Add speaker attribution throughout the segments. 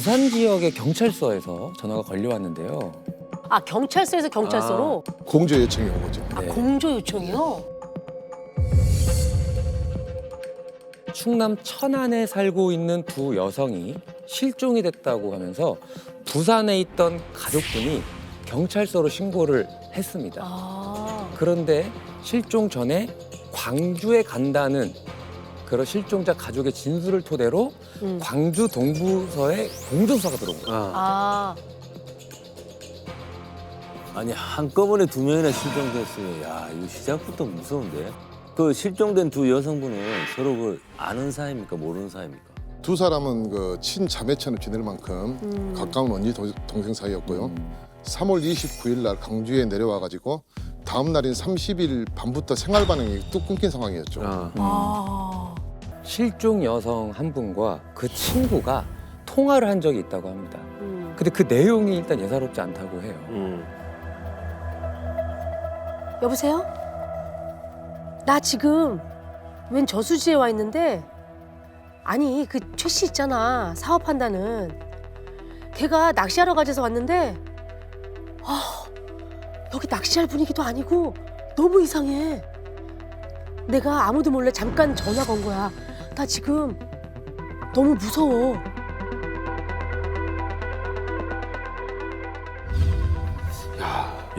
Speaker 1: 부산 지역의 경찰서에서 전화가 걸려왔는데요.
Speaker 2: 아, 경찰서에서 경찰서로?
Speaker 3: 공조 요청이 온 거죠.
Speaker 2: 아,
Speaker 1: 네.
Speaker 2: 공조 요청이요?
Speaker 1: 충남 천안에 살고 있는 두 여성이 실종이 됐다고 하면서 부산에 있던 가족분이 경찰서로 신고를 했습니다.
Speaker 2: 아,
Speaker 1: 그런데 실종 전에 광주에 간다는 그런 실종자 가족의 진술을 토대로 광주 동부서에 공조사가 들어온 거예요.
Speaker 2: 아,
Speaker 4: 아니 한꺼번에 두 명이나 실종됐으면 야 이거 시작부터 무서운데. 그 실종된 두 여성분은 서로 그 아는 사이입니까 모르는 사이입니까?
Speaker 3: 두 사람은 그 친자매처럼 지낼 만큼 가까운 언니 동생 사이였고요. 3월 29일 날 강주에 내려와 가지고 다음 날인 30일 밤부터 생활 반응이 뚝 끊긴 상황이었죠.
Speaker 2: 아.
Speaker 1: 실종 여성 한 분과 그 친구가 통화를 한 적이 있다고 합니다. 근데 그 내용이 일단 예사롭지 않다고 해요.
Speaker 2: 여보세요? 나 지금 웬 저수지에 와 있는데, 아니 그 최 씨 있잖아, 사업한다는. 걔가 낚시하러 가져서 왔는데 여기 낚시할 분위기도 아니고 너무 이상해. 내가 아무도 몰래 잠깐 전화 건 거야. 나 지금 너무 무서워.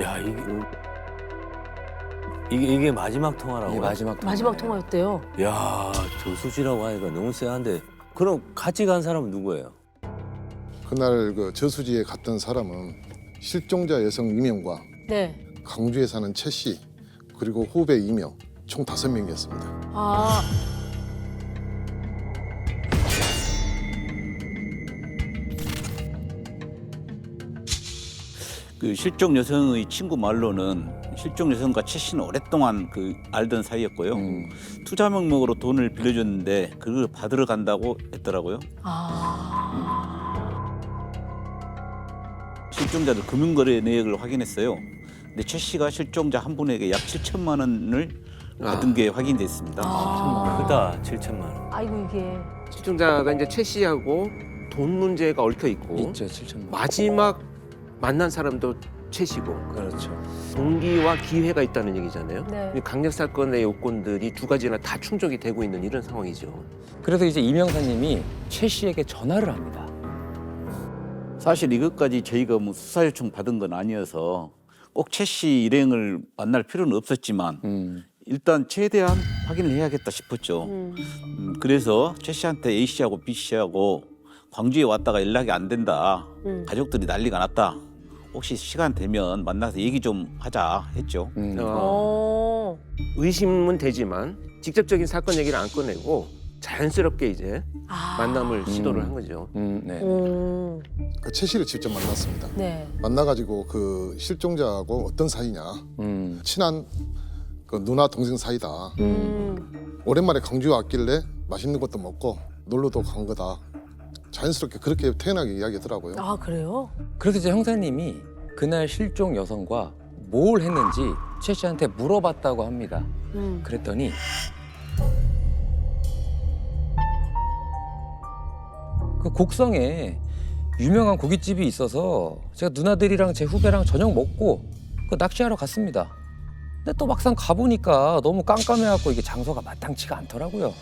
Speaker 4: 야 이게 마지막 통화라고?
Speaker 1: 이게 마지막 통화.
Speaker 2: 마지막 통화였대요.
Speaker 4: 야 저수지라고 하니까 너무 세한데. 그럼 같이 간 사람은 누구예요?
Speaker 3: 그날 그 저수지에 갔던 사람은 실종자 여성 2명과
Speaker 2: 네.
Speaker 3: 강주에 사는 최 씨, 그리고 후배 2명, 총 5명이었습니다.
Speaker 2: 아,
Speaker 5: 그 실종 여성의 친구 말로는 실종 여성과 최 씨는 오랫동안 그 알던 사이였고요. 투자 명목으로 돈을 빌려줬는데 그걸 받으러 간다고 했더라고요. 실종자들 금융거래 내역을 확인했어요. 근데 최 씨가 실종자 한 분에게 약 7천만 원을 받은 게 확인됐습니다.
Speaker 4: 크다 7천만 원.
Speaker 2: 아이고 이게.
Speaker 6: 실종자가 이제 최 씨하고 돈 문제가 얽혀 있고
Speaker 1: 있죠, 7천만.
Speaker 6: 마지막 만난 사람도 최 씨고
Speaker 1: 그렇죠.
Speaker 6: 동기와 기회가 있다는 얘기잖아요.
Speaker 2: 네.
Speaker 6: 강력 사건의 요건들이 두 가지나 다 충족이 되고 있는 이런 상황이죠.
Speaker 1: 그래서 이제 이명사님이 최 씨에게 전화를 합니다.
Speaker 5: 사실 이것까지 저희가 뭐 수사 요청 받은 건 아니어서 꼭 최 씨 일행을 만날 필요는 없었지만 일단 최대한 확인을 해야겠다 싶었죠. 그래서 최 씨한테 A 씨하고 B 씨하고 광주에 왔다가 연락이 안 된다. 가족들이 난리가 났다. 혹시 시간 되면 만나서 얘기 좀 하자 했죠.
Speaker 2: 어.
Speaker 6: 의심은 되지만 직접적인 사건 얘기를 안 꺼내고 자연스럽게 이제 만남을 시도를 한 거죠.
Speaker 1: 네.
Speaker 3: 그 최 씨를 직접 만났습니다.
Speaker 2: 네.
Speaker 3: 만나가지고 그 실종자하고 어떤 사이냐, 친한 그 누나 동생 사이다. 오랜만에 강주 왔길래 맛있는 것도 먹고 놀러도 간 거다. 자연스럽게 그렇게 태연하게 이야기하더라고요.
Speaker 2: 아, 그래요?
Speaker 1: 그래서 이제 형사님이 그날 실종 여성과 뭘 했는지 최 씨한테 물어봤다고 합니다. 그랬더니 그 곡성에 유명한 고깃집이 있어서 제가 누나들이랑 제 후배랑 저녁 먹고 그 낚시하러 갔습니다. 근데 또 막상 가보니까 너무 깜깜해갖고 이게 장소가 마땅치가 않더라고요.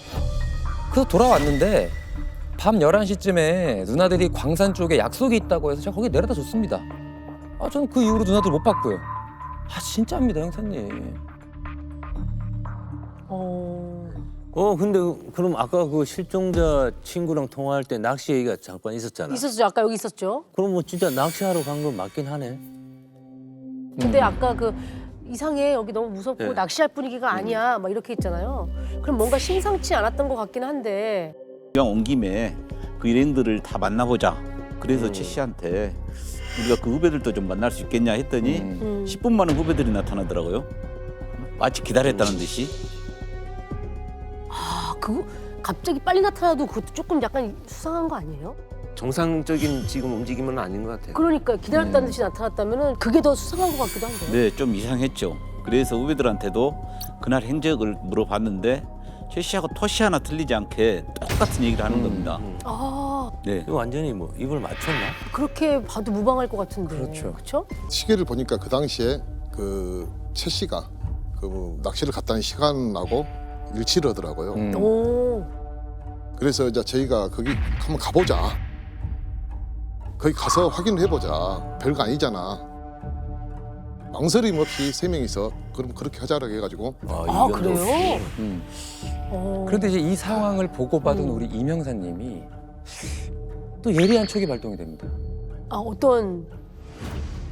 Speaker 1: 그래서 돌아왔는데 밤 11시쯤에 누나들이 광산 쪽에 약속이 있다고 해서 제가 거기 내려다 줬습니다. 저는 그 이후로 누나들 못 봤고요. 진짜입니다, 형사님.
Speaker 4: 근데 그럼 아까 그 실종자 친구랑 통화할 때 낚시 얘기가 잠깐 있었잖아.
Speaker 2: 있었죠. 아까 여기 있었죠.
Speaker 4: 그럼 뭐 진짜 낚시하러 간 건 맞긴 하네.
Speaker 2: 근데 아까 그 이상해, 여기 너무 무섭고
Speaker 6: 네.
Speaker 2: 낚시할 분위기가 아니야, 막 이렇게 했잖아요. 그럼 뭔가 심상치 않았던 것 같긴 한데.
Speaker 5: 이왕 온 김에 그 일행들을 다 만나보자. 그래서 최 씨한테 우리가 그 후배들도 좀 만날 수 있겠냐 했더니 10분 만에 후배들이 나타나더라고요. 마치 기다렸다는 듯이.
Speaker 2: 그거 갑자기 빨리 나타나도 그것도 조금 약간 수상한 거 아니에요?
Speaker 6: 정상적인 지금 움직임은 아닌 것 같아요.
Speaker 2: 그러니까 기다렸다는 듯이 나타났다면은 그게 더 수상한 것 같기도 한데.
Speaker 5: 네, 좀 이상했죠. 그래서 후배들한테도 그날 행적을 물어봤는데 최 씨하고 토시 하나 틀리지 않게 똑같은 얘기를 하는 겁니다.
Speaker 2: 아,
Speaker 5: 네.
Speaker 4: 이거 완전히 뭐 입을 맞췄나?
Speaker 2: 그렇게 봐도 무방할 것 같은데.
Speaker 1: 그렇죠.
Speaker 2: 그렇죠?
Speaker 3: 시계를 보니까 그 당시에 그 최 씨가 그 낚시를 갔다는 시간하고 일치를 하더라고요.
Speaker 2: 오.
Speaker 3: 그래서 이제 저희가 거기 한번 가보자. 거기 가서 확인을 해보자. 별거 아니잖아. 망설임 없이 세 명이서 그럼 그렇게 하자라고 해가지고
Speaker 2: 아,
Speaker 4: 이견도
Speaker 2: 그래요?
Speaker 4: 없이.
Speaker 2: 어.
Speaker 1: 그런데 이제 이 상황을 보고받은 우리 임 형사님이 또 예리한 촉이 발동이 됩니다.
Speaker 2: 아, 어떤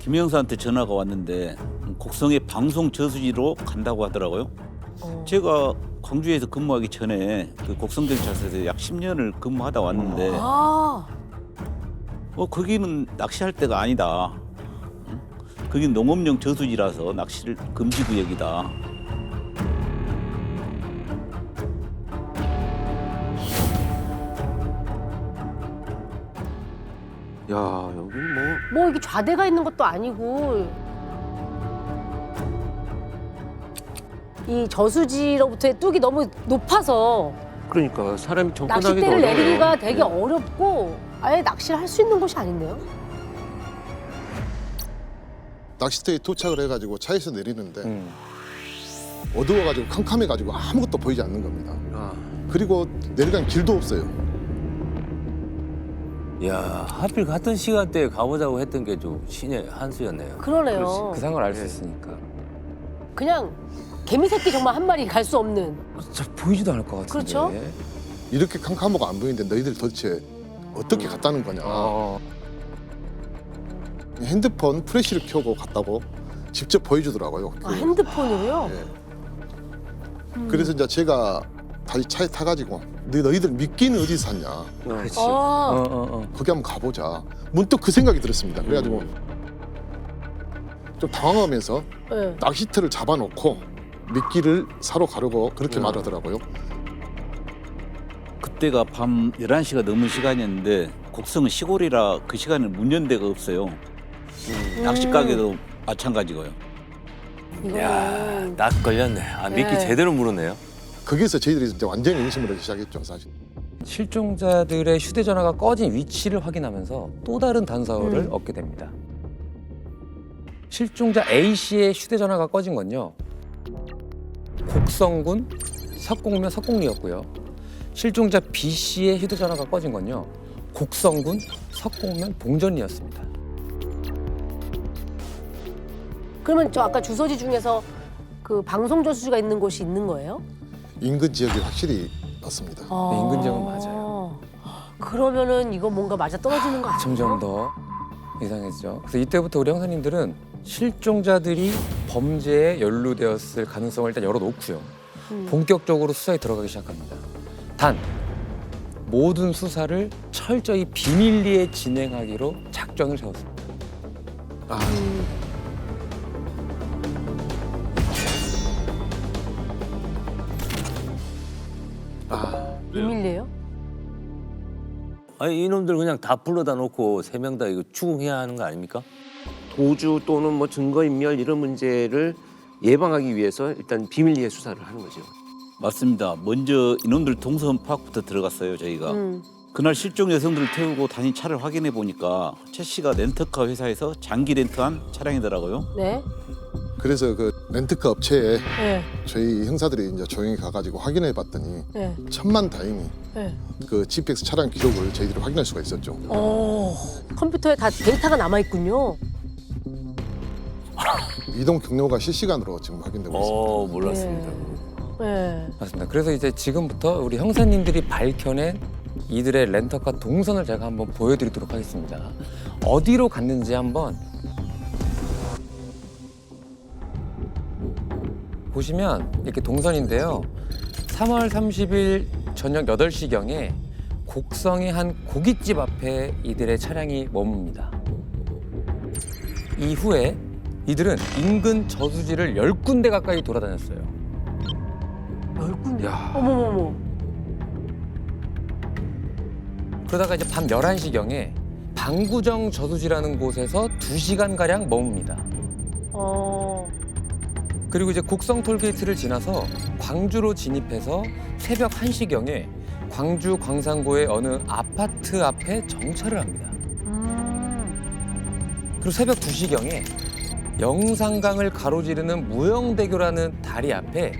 Speaker 5: 김영사한테 전화가 왔는데 곡성의 방송 저수지로 간다고 하더라고요. 제가 광주에서 근무하기 전에 그 곡성경찰서에서 약 10년을 근무하다 왔는데
Speaker 2: 아,
Speaker 5: 거기는 낚시할 데가 아니다. 응? 거긴 농업용 저수지라서 낚시를 금지 구역이다.
Speaker 6: 야 여기
Speaker 2: 뭐 이게 좌대가 있는 것도 아니고 이 저수지로부터의 뚝이 너무 높아서
Speaker 6: 그러니까 사람이 접근하기도
Speaker 2: 낚싯대를
Speaker 6: 어려워요.
Speaker 2: 내리기가 되게
Speaker 6: 네.
Speaker 2: 어렵고 아예 낚시를 할 수 있는 곳이 아닌데요?
Speaker 3: 낚시터에 도착을 해가지고 차에서 내리는데 어두워가지고 캄캄해가지고 아무것도 보이지 않는 겁니다.
Speaker 6: 아,
Speaker 3: 그리고 내려간 길도 없어요.
Speaker 4: 야, 하필 같은 시간대에 가보자고 했던 게 좀 신의 한 수였네요.
Speaker 2: 그러네요.
Speaker 1: 그 상황을 알 수 있으니까.
Speaker 2: 그냥 개미새끼 정말 한 마리 갈 수 없는.
Speaker 1: 잘 보이지도 않을 것 같은데.
Speaker 2: 그렇죠?
Speaker 3: 이렇게 캄캄하고 안 보이는데 너희들 도대체 어떻게 갔다는 거냐. 핸드폰 프레시를 켜고 갔다고 직접 보여주더라고요.
Speaker 2: 아, 핸드폰으로요?
Speaker 3: 그래서 이제 제가 다시 차에 타가지고 너희들 미끼는 어디서 샀냐.
Speaker 1: 그렇지.
Speaker 2: 아,
Speaker 3: 거기 한번 가보자. 문득 그 생각이 들었습니다. 그래가지고 좀 당황하면서
Speaker 2: 네.
Speaker 3: 낚시터를 잡아놓고 미끼를 사러 가려고 그렇게 말하더라고요.
Speaker 5: 그때가 밤 11시가 넘은 시간이었는데 곡성은 시골이라 그 시간에 문 연 데가 없어요. 낚시 가게도 마찬가지고요.
Speaker 4: 야,
Speaker 2: 이거는
Speaker 4: 딱 걸렸네. 아, 미끼
Speaker 2: 네.
Speaker 4: 제대로 물었네요.
Speaker 3: 거기서 저희들이 이제 완전히 의심을 하기 시작했죠, 사실.
Speaker 1: 실종자들의 휴대전화가 꺼진 위치를 확인하면서 또 다른 단서를 얻게 됩니다. 실종자 A 씨의 휴대전화가 꺼진 건요. 곡성군 석곡면 석곡리였고요. 실종자 B 씨의 휴대전화가 꺼진 건요. 곡성군 석곡면 봉전리였습니다.
Speaker 2: 그러면 저 아까 주소지 중에서 그 방송 저수지가 있는 곳이 있는 거예요?
Speaker 3: 인근 지역이 확실히 맞습니다.
Speaker 2: 아.
Speaker 1: 인근 지역은 맞아요.
Speaker 2: 그러면은 이거 뭔가 맞아 떨어지는 거 아니에요?
Speaker 1: 점점 더 이상해지죠. 그래서 이때부터 우리 형사님들은 실종자들이 범죄에 연루되었을 가능성을 일단 열어놓고요. 본격적으로 수사에 들어가기 시작합니다. 단 모든 수사를 철저히 비밀리에 진행하기로 작전을 세웠습니다.
Speaker 2: 비밀리에요?
Speaker 4: 아니, 이놈들 그냥 다 불러다 놓고 세 명 다 이거 추궁해야 하는 거 아닙니까?
Speaker 6: 도주 또는 뭐 증거인멸 이런 문제를 예방하기 위해서 일단 비밀리에 수사를 하는 거죠.
Speaker 5: 맞습니다. 먼저 인원들 동선 파악부터 들어갔어요, 저희가. 그날 실종 여성들을 태우고 다닌 차를 확인해 보니까 최 씨가 렌터카 회사에서 장기 렌트한 차량이더라고요.
Speaker 2: 네.
Speaker 3: 그래서 그 렌트카 업체에
Speaker 2: 네.
Speaker 3: 저희 형사들이 이제 조용히 가가지고 확인해 봤더니
Speaker 2: 네.
Speaker 3: 천만다행히
Speaker 2: 네.
Speaker 3: 그 GPX 차량 기록을 저희들이 확인할 수가 있었죠.
Speaker 2: 컴퓨터에 다 데이터가 남아 있군요.
Speaker 3: 이동 경로가 실시간으로 지금 확인되고 있습니다.
Speaker 4: 몰랐습니다.
Speaker 2: 네.
Speaker 1: 맞습니다. 그래서 이제 지금부터 우리 형사님들이 밝혀낸 이들의 렌터카 동선을 제가 한번 보여드리도록 하겠습니다. 어디로 갔는지 한번 보시면 이렇게 동선인데요. 3월 30일 저녁 8시경에 곡성의 한 고깃집 앞에 이들의 차량이 머뭅니다. 이후에 이들은 인근 저수지를 10군데 가까이 돌아다녔어요.
Speaker 2: 10군데?
Speaker 6: 야.
Speaker 2: 어머머머.
Speaker 1: 그러다가 이제 밤 11시경에 방구정 저수지라는 곳에서 2시간가량 머뭅니다. 그리고 이제 곡성 톨게이트를 지나서 광주로 진입해서 새벽 1시경에 광주 광산구의 어느 아파트 앞에 정차를 합니다. 그리고 새벽 2시경에 영산강을 가로지르는 무영대교라는 다리 앞에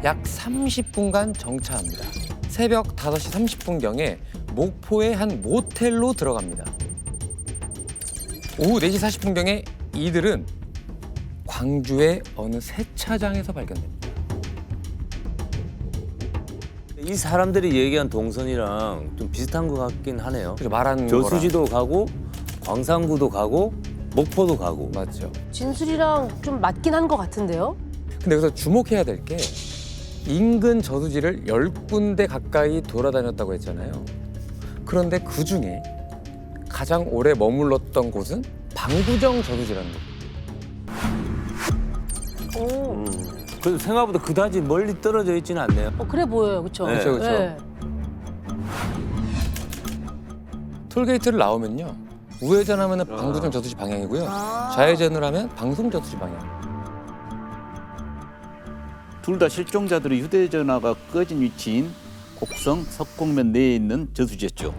Speaker 1: 약 30분간 정차합니다. 새벽 5시 30분경에 목포의 한 모텔로 들어갑니다. 오후 4시 40분경에 이들은 광주의 어느 세차장에서 발견됩니다.
Speaker 4: 이 사람들이 얘기한 동선이랑 좀 비슷한 것 같긴 하네요.
Speaker 1: 그래서 말한
Speaker 4: 저수지도 가고 광산구도 가고 목포도 가고.
Speaker 1: 거랑 맞죠.
Speaker 2: 진술이랑 좀 맞긴 한 것 같은데요?
Speaker 1: 근데 여기서 주목해야 될 게 인근 저수지를 10군데 가까이 돌아다녔다고 했잖아요. 그런데 그중에 가장 오래 머물렀던 곳은 방구정 저수지라는 거.
Speaker 2: 오,
Speaker 4: 그래도 생각보다 그다지 멀리 떨어져 있지는 않네요.
Speaker 2: 그래 보여요, 그렇죠?
Speaker 4: 네.
Speaker 1: 그렇죠. 톨게이트를 나오면요. 우회전하면 방구정 저수지 방향이고요.
Speaker 2: 아.
Speaker 1: 좌회전을 하면 방송 저수지 방향.
Speaker 5: 둘 다 실종자들의 휴대전화가 꺼진 위치인 곡성 석곡면 내에 있는 저수지였죠.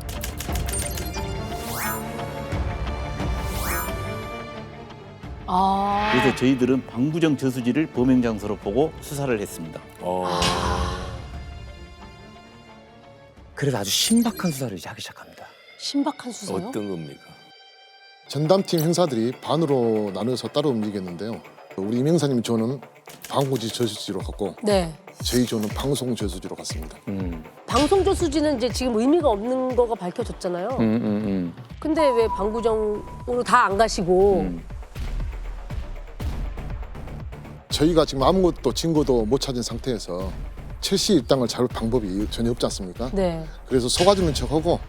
Speaker 2: 아.
Speaker 5: 그래서 저희들은 방구정 저수지를 범행 장소로 보고 수사를 했습니다.
Speaker 1: 그래서 아주 신박한 수사를 이제 하기 시작합니다.
Speaker 2: 신박한 수사요?
Speaker 4: 어떤 겁니까?
Speaker 3: 전담팀 행사들이 반으로 나누어서 따로 움직였는데요. 우리 이명사님 조는 방구지 저수지로 갔고
Speaker 2: 네.
Speaker 3: 저희 조는 방송 저수지로 갔습니다.
Speaker 2: 방송조 수지는 이제 지금 의미가 없는 거가 밝혀졌잖아요. 근데 왜 방구정으로 다 안 가시고
Speaker 3: 저희가 지금 아무것도 증거도 못 찾은 상태에서 최씨 일당을 잡을 방법이 전혀 없지 않습니까?
Speaker 2: 네.
Speaker 3: 그래서 속아주는 척하고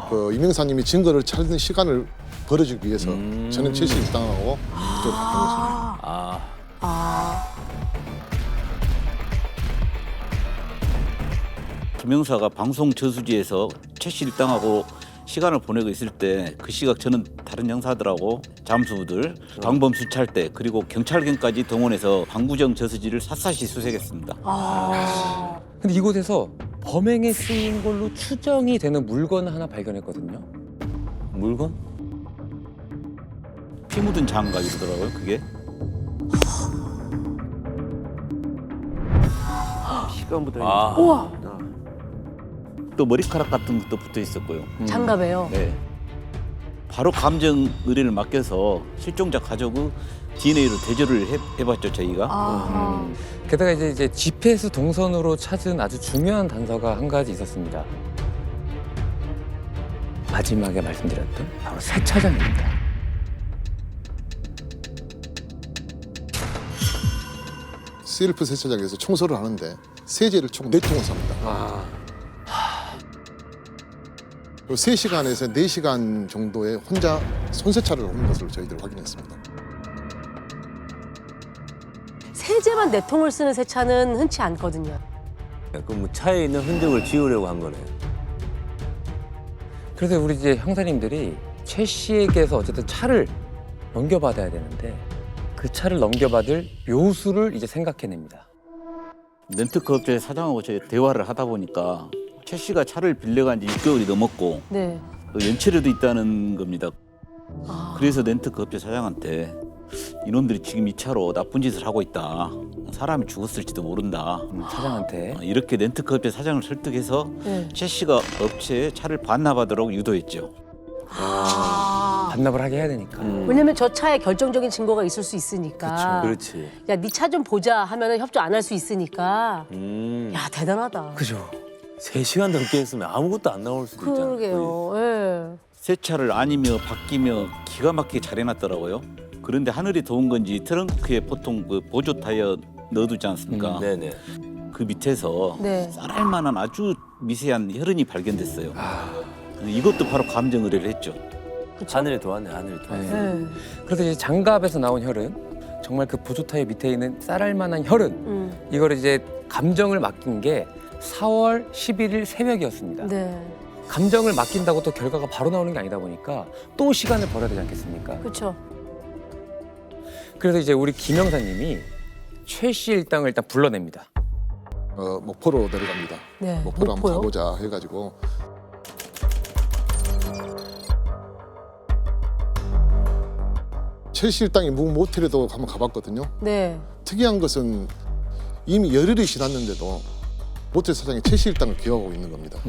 Speaker 3: 그 이명사님이 증거를 찾는 시간을 벌어주기 위해서 저는 최씨 일당하고 그쪽으로 갔던 것입니다.
Speaker 5: 김영사가 방송 저수지에서 최씨 일당하고 시간을 보내고 있을 때 그 시각 저는 다른 형사들하고 잠수부들, 방범 수찰대 그리고 경찰견까지 동원해서 방구정 저수지를 샅샅이 수색했습니다.
Speaker 1: 근데 이곳에서 범행에 쓰인 걸로 추정이 되는 물건 하나 발견했거든요.
Speaker 4: 물건?
Speaker 5: 피 묻은 장갑이더라고요, 그게.
Speaker 6: 피가 묻어
Speaker 4: 아.
Speaker 6: 있는.
Speaker 2: 우와,
Speaker 5: 또 머리카락 같은 것도 붙어 있었고요.
Speaker 2: 장갑에요.
Speaker 5: 네. 바로 감정 의뢰를 맡겨서 실종자 가족의 DNA로 대조를 해봤죠, 저희가.
Speaker 2: 아.
Speaker 1: 게다가 이제 GPS 동선으로 찾은 아주 중요한 단서가 한 가지 있었습니다. 마지막에 말씀드렸던 바로 세차장입니다.
Speaker 3: CLF 세차장에서 청소를 하는데 세제를 총 4통을 삽니다. 그리고 3시간에서 4시간 정도의 혼자 손세차를 하는 것을 저희들 확인했습니다.
Speaker 2: 세제만 4통을 쓰는 세차는 흔치 않거든요.
Speaker 4: 그럼 뭐 차에 있는 흔적을 지우려고 한 거네요.
Speaker 1: 그래서 우리 이제 형사님들이 최 씨에게서 어쨌든 차를 넘겨받아야 되는데 그 차를 넘겨받을 묘수를 이제 생각해냅니다.
Speaker 5: 렌트카 업체 사장하고 저희 대화를 하다 보니까 최 씨가 차를 빌려간 지 6개월이 넘었고
Speaker 2: 네.
Speaker 5: 연체료도 있다는 겁니다.
Speaker 2: 아.
Speaker 5: 그래서 렌트카 업체 사장한테 이놈들이 지금 이 차로 나쁜 짓을 하고 있다. 사람이 죽었을지도 모른다.
Speaker 1: 사장한테.
Speaker 5: 이렇게 렌트카 업체 사장을 설득해서
Speaker 2: 네.
Speaker 5: 최 씨가 업체에 차를 반납하도록 유도했죠.
Speaker 1: 반납을 하게 해야 되니까.
Speaker 2: 왜냐면 저 차에 결정적인 증거가 있을 수 있으니까.
Speaker 4: 그렇지.
Speaker 2: 야, 네 차 좀 보자 하면은 협조 안 할 수 있으니까. 야, 대단하다.
Speaker 1: 그죠.
Speaker 4: 3시간 넘게 했으면 아무것도 안 나올 수도 있잖아요.
Speaker 2: 그러게요. 예.
Speaker 5: 새 차를 아니며 바뀌며 기가 막히게 잘 해놨더라고요. 그런데 하늘이 더운 건지 트렁크에 보통 그 보조 타이어 넣어두지 않습니까?
Speaker 4: 네네.
Speaker 5: 그 밑에서
Speaker 2: 네.
Speaker 5: 쌀알만한 아주 미세한 혈흔이 발견됐어요. 이것도 바로 감정 의뢰를 했죠.
Speaker 4: 하늘이 도왔네, 하늘이 도왔네.
Speaker 2: 예.
Speaker 1: 그래서 이제 장갑에서 나온 혈흔, 정말 그 보조타의 밑에 있는 쌀알만한 혈흔, 이걸 이제 감정을 맡긴 게 4월 11일 새벽이었습니다.
Speaker 2: 네.
Speaker 1: 감정을 맡긴다고 또 결과가 바로 나오는 게 아니다 보니까 또 시간을 벌어야 되지 않겠습니까?
Speaker 2: 그렇죠.
Speaker 1: 그래서 이제 우리 김 형사님이 최 씨 일당을 일단 불러냅니다.
Speaker 3: 목포로 내려갑니다.
Speaker 2: 네,
Speaker 3: 목포로 한번
Speaker 2: 목포요?
Speaker 3: 가보자 해가지고 첼시 일당이 묵은 모텔에도 한번 가봤거든요.
Speaker 2: 네.
Speaker 3: 특이한 것은 이미 열흘이 지났는데도 모텔 사장이 첼시 일당을 기억하고 있는 겁니다.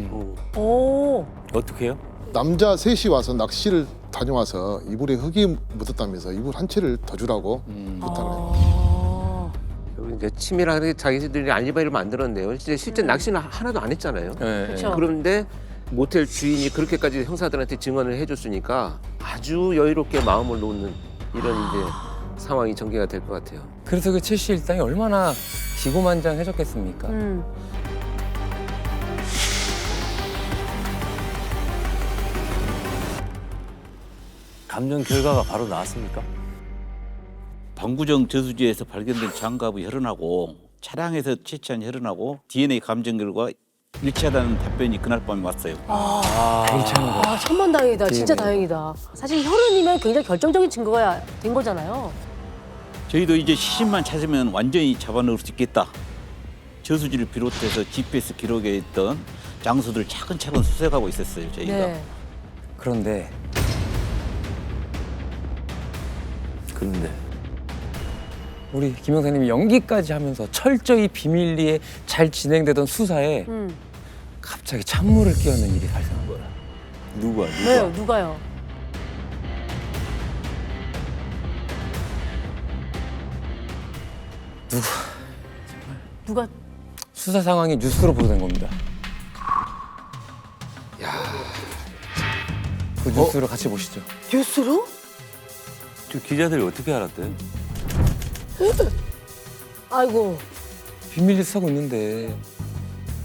Speaker 2: 오.
Speaker 4: 어떻게 해요?
Speaker 3: 남자 셋이 와서 낚시를 다녀와서 이불에 흙이 묻었다면서 이불 한 채를 더 주라고 부탁을 해요.
Speaker 2: 아.
Speaker 6: 그리고 이제 치밀하게 자기들이 알리바이를 만들었네요. 실제 낚시는 하나도 안 했잖아요.
Speaker 1: 네.
Speaker 2: 그쵸.
Speaker 6: 그런데 모텔 주인이 그렇게까지 형사들한테 증언을 해줬으니까 아주 여유롭게 마음을 놓는 이런 이제 상황이 전개가 될 것 같아요.
Speaker 1: 그래서 그 첼시 일당이 얼마나 기고만장해졌겠습니까?
Speaker 4: 감정 결과가 바로 나왔습니까?
Speaker 5: 방구정 저수지에서 발견된 장갑의 혈흔하고 차량에서 채취한 혈흔하고 DNA 감정 결과 일치하다는 답변이 그날 밤에 왔어요.
Speaker 2: 아, 천만다행이다. 진짜 다행이다. 사실 혈흔이면 굉장히 결정적인 증거가 된 거잖아요.
Speaker 5: 저희도 이제 시신만 찾으면 완전히 잡아넣을 수 있겠다. 저수지를 비롯해서 GPS 기록에 있던 장소들을 차근차근 수색하고 있었어요, 저희가.
Speaker 2: 네.
Speaker 1: 그런데 우리 김 형사님이 연기까지 하면서 철저히 비밀리에 잘 진행되던 수사에 갑자기 찬물을 끼얹는 일이 발생한 거야.
Speaker 4: 누가?
Speaker 2: 왜요? 누가요? 누가?
Speaker 1: 수사 상황이 뉴스로 보도된 겁니다. 그 뉴스를 같이 보시죠.
Speaker 2: 뉴스로?
Speaker 4: 저 기자들이 어떻게 알았대?
Speaker 2: 아이고.
Speaker 1: 비밀 리스트 하고 있는데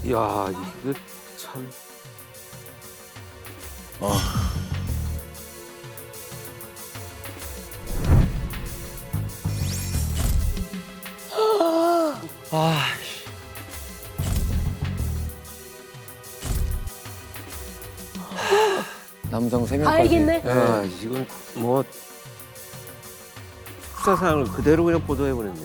Speaker 6: 이야, 이거 참.
Speaker 1: 아, 남성 3명까지.
Speaker 2: 알겠네.
Speaker 6: 야, 이건 뭐 수사 상황을 그대로 그냥 보도해버렸네.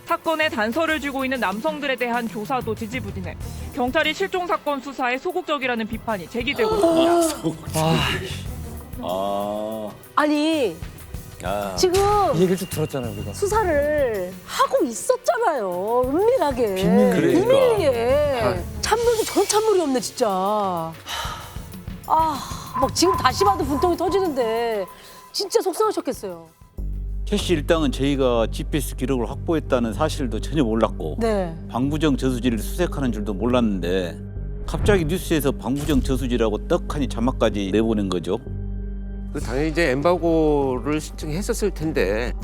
Speaker 7: 사건의 단서를 쥐고 있는 남성들에 대한 조사도 지지부진해 경찰이 실종 사건 수사에 소극적이라는 비판이 제기되고 있습니다.
Speaker 2: 아니,
Speaker 4: 아,
Speaker 2: 지금
Speaker 1: 이 얘기를 쭉 들었잖아요, 우리가.
Speaker 2: 수사를 하고 있었잖아요. 은밀하게.
Speaker 1: 비밀리에.
Speaker 2: 비밀리에. 찬물도 저런 찬물이 없네, 진짜. 아, 막 지금 다시 봐도 분통이 터지는데 진짜 속상하셨겠어요.
Speaker 5: 최씨 일당은 저희가 GPS 기록을 확보했다는 사실도 전혀 몰랐고
Speaker 2: 네.
Speaker 5: 방구정 저수지를 수색하는 줄도 몰랐는데 갑자기 뉴스에서 방구정 저수지라고 떡하니 자막까지 내보낸 거죠.
Speaker 6: 그 당연히 이제 엠바고를 신청했었을 텐데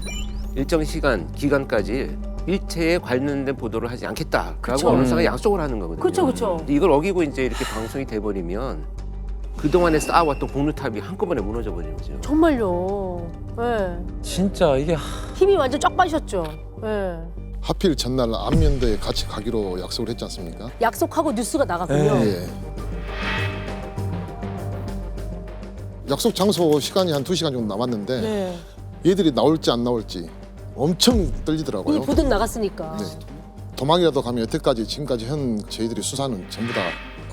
Speaker 6: 일정 시간 기간까지 일체에 관련된 보도를 하지 않겠다라고
Speaker 2: 그쵸.
Speaker 6: 언론사가 약속을 하는 거거든요.
Speaker 2: 그렇죠, 그렇죠.
Speaker 6: 이걸 어기고 이제 이렇게 방송이 돼버리면 그동안에 쌓아왔던 공루탑이 한꺼번에 무너져 버리는 거죠.
Speaker 2: 정말요. 네.
Speaker 1: 진짜 이게
Speaker 2: 힘이 완전 쫙 빠지셨죠. 네.
Speaker 3: 하필 전날 안면도에 같이 가기로 약속을 했지 않습니까?
Speaker 2: 약속하고 뉴스가 나갔군요.
Speaker 1: 네.
Speaker 3: 예. 약속 장소 시간이 한 2시간 정도 남았는데
Speaker 2: 네.
Speaker 3: 얘들이 나올지 안 나올지 엄청 떨리더라고요.
Speaker 2: 이미 보도 나갔으니까.
Speaker 3: 네. 도망이라도 가면 여태까지 지금까지 한 저희들이 수사는 전부 다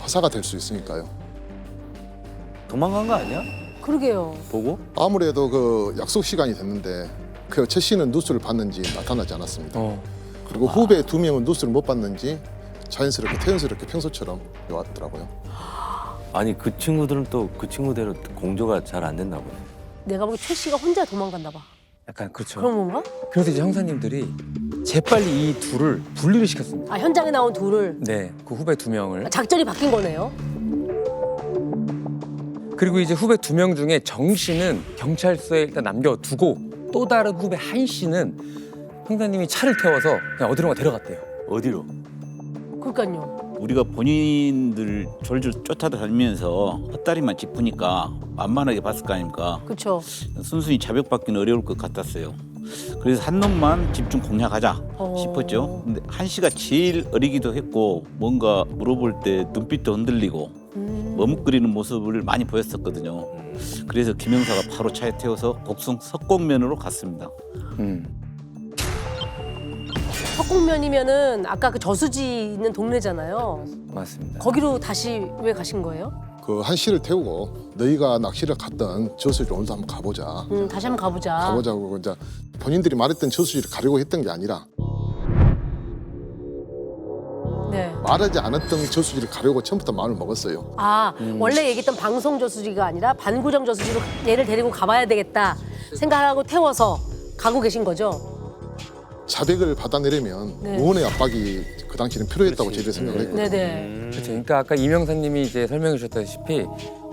Speaker 3: 허사가 될 수 있으니까요.
Speaker 4: 도망간 거 아니야?
Speaker 2: 그러게요.
Speaker 4: 보고?
Speaker 3: 아무래도 그 약속 시간이 됐는데 그 최 씨는 뉴스를 봤는지 나타나지 않았습니다. 그리고 후배 2명은 뉴스를 못 봤는지 자연스럽게 태연스럽게 평소처럼 왔더라고요.
Speaker 4: 아니 그 친구들은 또 그 친구대로 공조가 잘 안 됐나 보네.
Speaker 2: 내가 보기 최 씨가 혼자 도망갔나 봐.
Speaker 1: 약간 그렇죠.
Speaker 2: 그런 건가?
Speaker 1: 그래서 이제 형사님들이 재빨리 이 둘을 분리를 시켰습니다.
Speaker 2: 아, 현장에 나온 둘을.
Speaker 1: 네, 그 후배 2명을.
Speaker 2: 작전이 바뀐 거네요.
Speaker 1: 그리고 이제 후배 2명 중에 정 씨는 경찰서에 일단 남겨두고 또 다른 후배 한 씨는 형사님이 차를 태워서 그냥 어디론가 데려갔대요.
Speaker 4: 어디로?
Speaker 2: 그러니까요.
Speaker 5: 우리가 본인들 졸졸 쫓아다니면서 헛다리만 짚으니까 만만하게 봤을 거 아닙니까?
Speaker 2: 그렇죠.
Speaker 5: 순순히 자백받기는 어려울 것 같았어요. 그래서 한 놈만 집중 공략하자 싶었죠. 근데 한 씨가 제일 어리기도 했고 뭔가 물어볼 때 눈빛도 흔들리고 머뭇거리는 모습을 많이 보였었거든요. 그래서 김 형사가 바로 차에 태워서 곡성 석곡면으로 갔습니다.
Speaker 2: 석곡면이면은 아까 그 저수지 있는 동네잖아요.
Speaker 1: 맞습니다.
Speaker 2: 거기로 다시 왜 가신 거예요?
Speaker 3: 그 한 씨를 태우고 너희가 낚시를 갔던 저수지로 오늘도 한번 가보자.
Speaker 2: 다시 한번 가보자.
Speaker 3: 가보자고 이제 본인들이 말했던 저수지를 가려고 했던 게 아니라
Speaker 2: 네.
Speaker 3: 말하지 않았던 저수지를 가려고 처음부터 마음을 먹었어요.
Speaker 2: 아, 원래 얘기했던 방송 저수지가 아니라 반구정 저수지로 얘를 데리고 가봐야 되겠다 생각하고 태워서 가고 계신 거죠?
Speaker 3: 자백을 받아내려면
Speaker 2: 네.
Speaker 3: 무언의 압박이 그 당시에는 필요했다고 저희들이 생각을 했거든요.
Speaker 2: 네네.
Speaker 1: 그렇죠. 그러니까 아까 이명사님이 이제 설명해 주셨다시피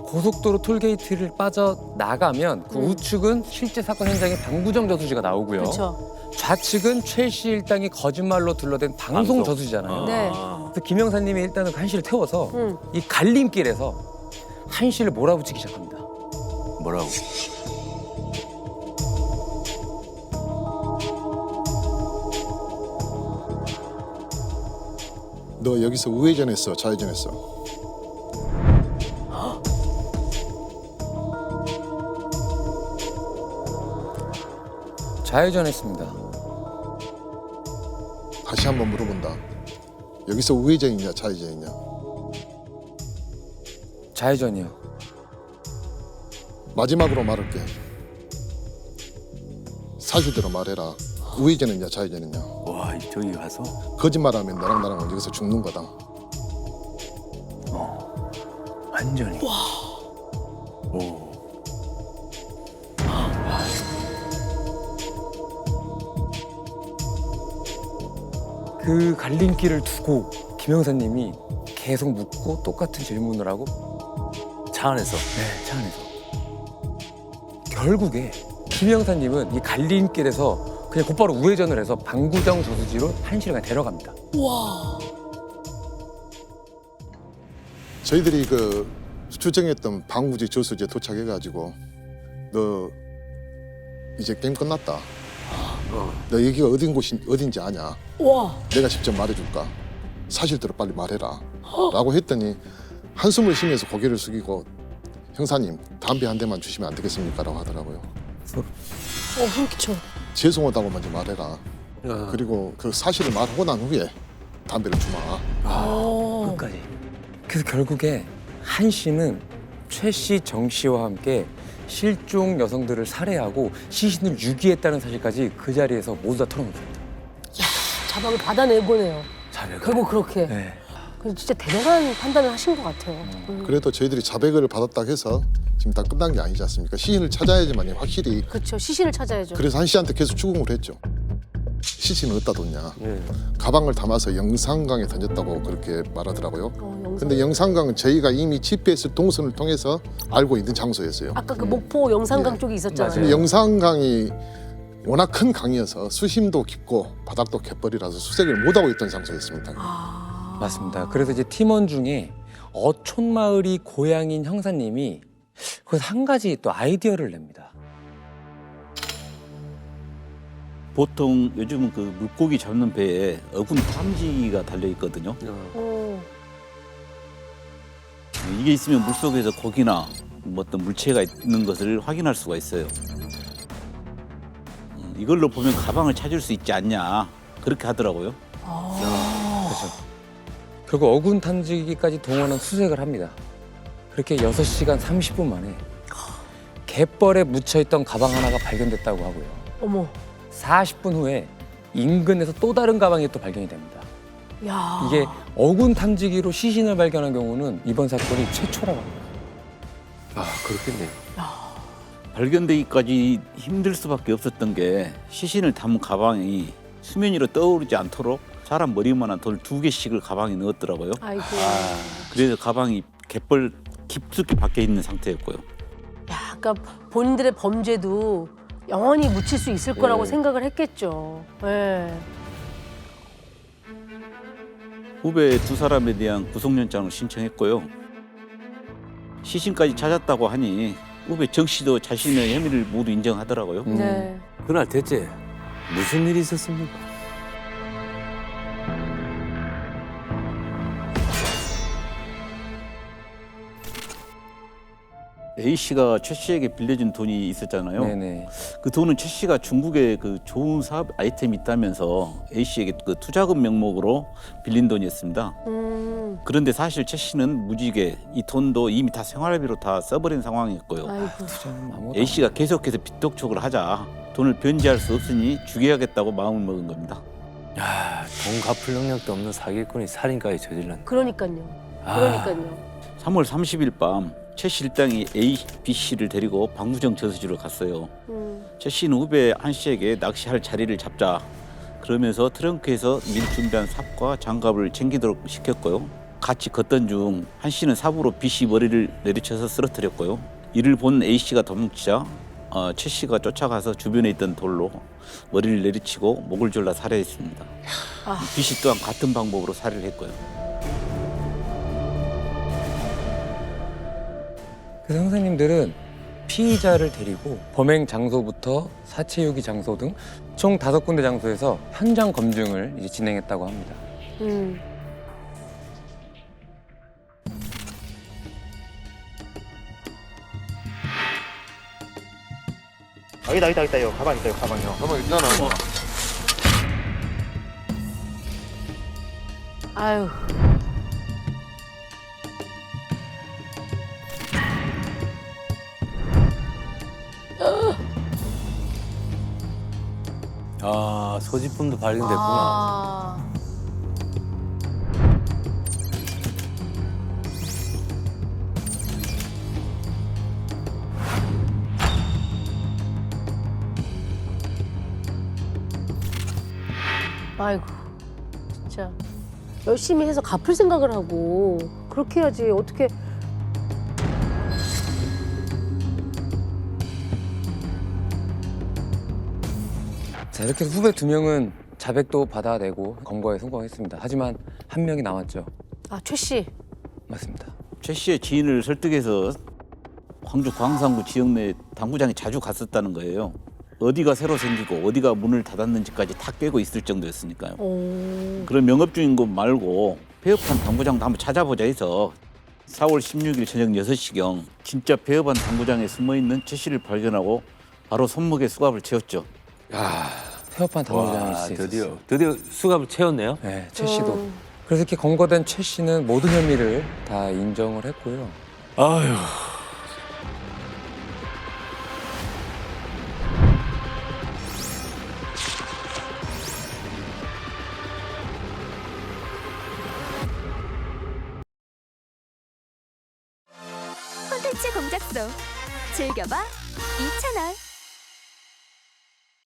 Speaker 1: 고속도로 톨게이트를 빠져 나가면 그 우측은 실제 사건 현장에 방구정 저수지가 나오고요.
Speaker 2: 그렇죠.
Speaker 1: 좌측은 최 씨 일당이 거짓말로 둘러댄 방송 저수지잖아요.
Speaker 2: 네.
Speaker 1: 그래서 김영사님이 일단은 한 씨를 태워서
Speaker 2: 음.
Speaker 1: 이 갈림길에서 한 씨를 몰아붙이기 시작합니다.
Speaker 4: 뭐라고?
Speaker 3: 너 여기서 우회전했어, 좌회전했어.
Speaker 1: 좌회전했습니다.
Speaker 3: 다시 한번 물어본다. 여기서 우회전이냐, 좌회전이냐.
Speaker 1: 좌회전이요.
Speaker 3: 마지막으로 말할게. 사실대로 말해라. 우회전이냐, 좌회전이냐.
Speaker 4: 와, 저기 가서
Speaker 3: 거짓말하면 너랑 나랑 여기서 죽는 거다.
Speaker 4: 완전히.
Speaker 1: 그 갈림길을 두고 김영사님이 계속 묻고 똑같은 질문을 하고
Speaker 4: 차 안에서.
Speaker 1: 네, 차 안에서. 결국에 김영사님은 이 갈림길에서 그냥 곧바로 우회전을 해서 방구정 저수지로 한 씨를 그냥 데려갑니다.
Speaker 3: 저희들이 그 추정했던 방구지 저수지에 도착해가지고 너 이제 게임 끝났다. 너 여기가 어딘지 아냐?
Speaker 2: 와.
Speaker 3: 내가 직접 말해줄까? 사실대로 빨리 말해라. 라고 했더니 한숨을 쉬면서 고개를 숙이고 형사님 담배 한 대만 주시면 안 되겠습니까? 라고 하더라고요.
Speaker 2: 그렇죠.
Speaker 3: 죄송하다고 먼저 말해라. 그리고 그 사실을 말하고 난 후에 담배를 주마.
Speaker 1: 끝까지. 그래서 결국에 한 씨는 최 씨, 정 씨와 함께 실종 여성들을 살해하고 시신을 유기했다는 사실까지 그 자리에서 모두 다 털어놓습니다.
Speaker 2: 자박을 받아내보네요.
Speaker 1: 자백을.
Speaker 2: 결국 그렇게.
Speaker 1: 네.
Speaker 2: 진짜 대단한 판단을 하신 것 같아요.
Speaker 3: 그래도 저희들이 자백을 받았다고 해서 지금 다 끝난 게 아니지 않습니까? 시신을 찾아야지만 확실히.
Speaker 2: 그렇죠. 시신을 찾아야죠.
Speaker 3: 그래서 한 씨한테 계속 추궁을 했죠. 시신을 어디다 뒀냐. 가방을 담아서 영산강에 던졌다고 그렇게 말하더라고요. 근데 영산강은 저희가 이미 GPS 동선을 통해서 알고 있는 장소였어요.
Speaker 2: 아까 그 목포 영산강
Speaker 3: 예.
Speaker 2: 쪽에 있었잖아요.
Speaker 1: 맞아요.
Speaker 3: 근데 영산강이 워낙 큰 강이어서 수심도 깊고 바닥도 갯벌이라서 수색을 못하고 있던 장소였습니다.
Speaker 1: 맞습니다. 그래서 이제 팀원 중에 어촌마을이 고향인 형사님이 거기서 한 가지 또 아이디어를 냅니다.
Speaker 5: 보통 요즘은 그 물고기 잡는 배에 어군 탐지기가 달려 있거든요. 이게 있으면 물속에서 고기나 뭐 어떤 물체가 있는 것을 확인할 수가 있어요. 이걸로 보면 가방을 찾을 수 있지 않냐 그렇게 하더라고요.
Speaker 1: 결국 어군 탐지기까지 동원한 수색을 합니다. 그렇게 6시간 30분 만에 갯벌에 묻혀있던 가방 하나가 발견됐다고 하고요.
Speaker 2: 어머.
Speaker 1: 40분 후에 인근에서 또 다른 가방이 또 발견이 됩니다.
Speaker 2: 야.
Speaker 1: 이게 어군 탐지기로 시신을 발견한 경우는 이번 사건이 최초라고 합니다.
Speaker 6: 아, 그렇겠네.
Speaker 5: 발견되기까지 힘들 수밖에 없었던 게 시신을 담은 가방이 수면 위로 떠오르지 않도록 사람 머리만한 돌 2개씩을 가방에 넣었더라고요.
Speaker 2: 아이고.
Speaker 5: 그래서 가방이 갯벌 깊숙이 박혀 있는 상태였고요.
Speaker 2: 야, 그러니까 본인들의 범죄도 영원히 묻힐 수 있을 거라고 생각을 했겠죠. 네.
Speaker 5: 후배 2사람에 대한 구속영장을 신청했고요. 시신까지 찾았다고 하니 후배 정 씨도 자신의 혐의를 모두 인정하더라고요.
Speaker 2: 네.
Speaker 4: 그날 대체 무슨 일이 있었습니까?
Speaker 5: A 씨가 최 씨에게 빌려준 돈이 있었잖아요.
Speaker 1: 네네.
Speaker 5: 그 돈은 최 씨가 중국에 그 좋은 사업 아이템이 있다면서 A 씨에게 그 투자금 명목으로 빌린 돈이었습니다. 그런데 사실 최 씨는 무지개 이 돈도 이미 다 생활비로 다 써버린 상황이었고요.
Speaker 2: 아이고.
Speaker 1: 참 아무것도
Speaker 5: A 씨가 계속해서 빚독촉을 하자 돈을 변제할 수 없으니 죽여야겠다고 마음을 먹은 겁니다.
Speaker 4: 야, 돈 갚을 능력도 없는 사기꾼이 살인까지 저질렀네.
Speaker 2: 그러니까요.
Speaker 4: 아.
Speaker 2: 그러니까요.
Speaker 5: 3월 30일 밤 최 실장이 A, B 씨를 데리고 박무정 저수지로 갔어요. 최 씨는 후배 한 씨에게 낚시할 자리를 잡자 그러면서 트렁크에서 미리 준비한 삽과 장갑을 챙기도록 시켰고요. 같이 걷던 중 한 씨는 삽으로 B 씨 머리를 내리쳐서 쓰러뜨렸고요. 이를 본 A 씨가 도망치자 최 씨가 쫓아가서 주변에 있던 돌로 머리를 내리치고 목을 졸라 살해했습니다. B 씨 또한 같은 방법으로 살해를 했고요.
Speaker 1: 그래서 형사님들은 피의자를 데리고 범행 장소부터 사체 유기 장소 등 총 5군데 장소에서 현장 검증을 이제 진행했다고 합니다.
Speaker 8: 여기다 이거 가방 있다 이거 가방이요.
Speaker 3: 가만 있잖아.
Speaker 2: 아유.
Speaker 4: 아, 소지품도 발견됐구나.
Speaker 2: 아. 아이고, 진짜 열심히 해서 갚을 생각을 하고 그렇게 해야지. 어떻게?
Speaker 1: 자, 이렇게 해서 후배 2명은 자백도 받아내고 검거에 성공했습니다. 하지만 한 명이 남았죠.
Speaker 2: 아, 최 씨.
Speaker 1: 맞습니다.
Speaker 5: 최 씨의 지인을 설득해서 광주 광산구 지역 내 당구장에 자주 갔었다는 거예요. 어디가 새로 생기고 어디가 문을 닫았는지까지 다 꿰고 있을 정도였으니까요.
Speaker 2: 오.
Speaker 5: 그런 명업중인 것 말고 폐업한 당구장도 한번 찾아보자 해서 4월 16일 저녁 6시경 진짜 폐업한 당구장에 숨어있는 최 씨를 발견하고 바로 손목에 수갑을 채웠죠.
Speaker 1: 폐업한 당구장이
Speaker 4: 와,
Speaker 1: 있었어요.
Speaker 4: 드디어 수갑을 채웠네요.
Speaker 1: 네, 최 씨도. 그래서 이렇게 검거된 최 씨는 모든 혐의를 다 인정을 했고요.
Speaker 4: 아유.
Speaker 9: 콘텐츠 공작소 즐겨봐 이채널.